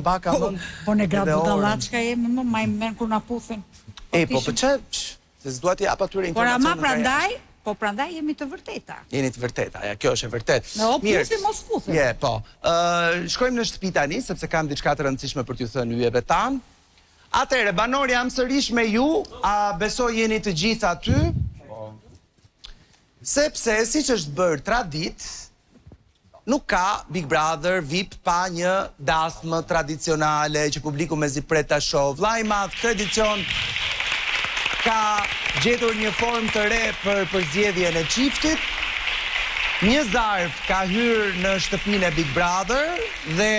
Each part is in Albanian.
Baka mund. Po në gratë budallaqka jemi më men kur na puthin. Po që se s'dua t'i jap atyre informacione. Por ama prandaj jemi të vërteta. Jeni të vërteta, ja, kjo është e vërtet. No, puthi mos puthi. Po. Shkojmë në shtëpi tani, sepse kam diçka të rëndësishme për t'ju thënë yjeve tan. Atëherë, banor jam sërish me ju, a besoj jeni të gjithë aty? Sepse, siç është bërë tradit, nuk ka Big Brother VIP pa një dasmë tradicionale që publiku me zi pret ta shoh. Vllai i madh tradicion ka gjetur një formë të re për përzgjedhjen e çiftit. Një zarf ka hyrë në shtëpinë e Big Brother dhe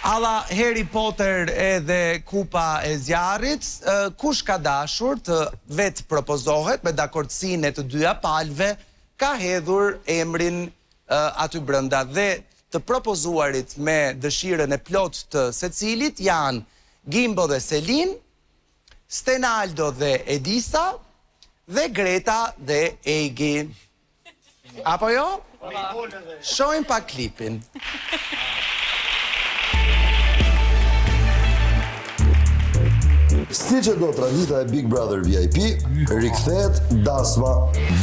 alla Harry Potter edhe kupa e zjarrit, kush ka dashur të vetë propozohet me dakordsinë e të dyja palëve, ka hedhur emrin aty brenda dhe të propozuarit me dëshirën e plot të secilit janë Gimbo dhe Selin, Stenaldo dhe Edisa dhe Greta dhe Egi. Apo jo? Shohim pak klipin. Si që do tradita e Big Brother VIP, rikthehet dasma.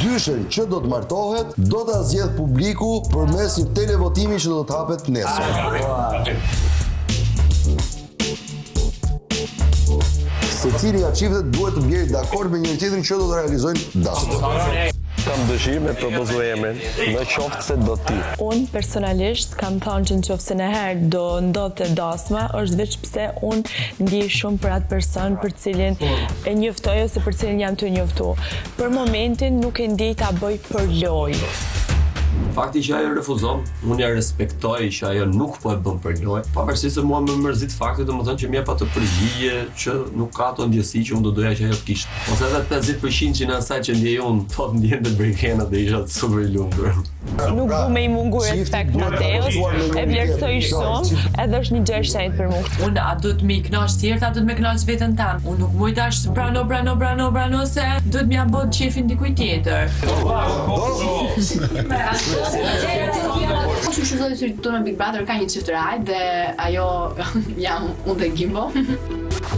Dyshen që do të martohet, do të zgjedh publiku përmes një televotimi që do të hapet nesër. Secili nga çiftet duhet të bjerë dakord me njëri tjetrin që do të realizojnë dasmën. Kam dëshirë me propozu emrin, në qoftë se do ti. Unë personalisht kam thënë që në qoftë se nëherë do ndodhte dasma, është veç pse unë ndjej shumë për atë person për cilin e njoftoj ose për cilin jam të njoftu. Për momentin nuk e ndjej ta bëj për lojë. Fakti që ajo refuzon, unë ja respektoj që ajo nuk po e bën për lojë. Pavarësisht se mua më mërzit fakti domethënë që më jep atë përgjigje që nuk ka ato ndjesi që unë do doja që ajo të kishte. Ose edhe 50% që në asaj që ndjej unë, thotë ndjente brikena dhe isha super i lumtur. Nuk du me i mungu respekt Mateos, e vlerësoj shumë, edhe është një gjë e shenjtë për mua. Unë a duhet me i kënaq tjerët, a duhet me kënaq veten tam. Unë nuk muj tash brano se duhet më ja bë çefin dikujt tjetër. Që shuzoj se tonë Big Brother ka një çift real dhe ajo jam unë dhe Gimbo.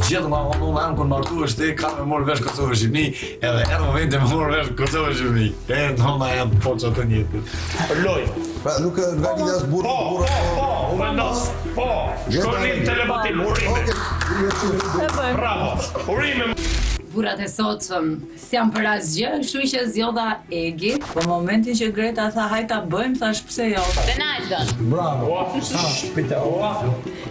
Gjithë ma unë kur martu është ka me morë vesh Kosovë Shqipni edhe edhe momente me morë vesh Kosovë Shqipni. Nëna jam poqa të njëtit. Për lojë. Pra nuk nga një as burë. U vendos. Shkonim telepatim, urime. Bravo. Urime. Burrat e sotshëm s'jam për asgjë, kështu që zgjodha Egi. Po momentin që Greta tha hajde ta bëjmë, thash pse jo. Ronaldo. Bravo. Pita,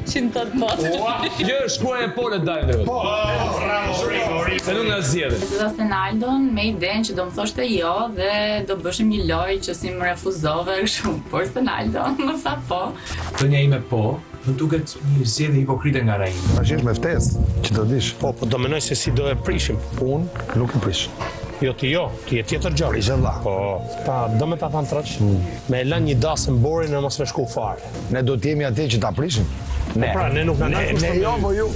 Që në të botë. Gjë shkuaj e pole dajnë. Bravo, urime. Se nuk nga zjedhe. Zgjodha Ronaldon me idenë që do më thoshte jo dhe do bëshim një lojë që si më refuzove kështu. Por Ronaldo më tha po. Thënia ime po, më duket një zjedhe hipokrite nga ra ime. Është me ftesë, që do dish. Po do menoj se si do e prishim. Unë nuk e prish. Jo, ti je tjetër gjë. Prishe vlla. Po, do me ta thanë traç. Me lënë një dasë në borin e mos me shku fare. Ne do të jemi atje që ta prishim. Pra, ne nuk na Ne jo, po ju.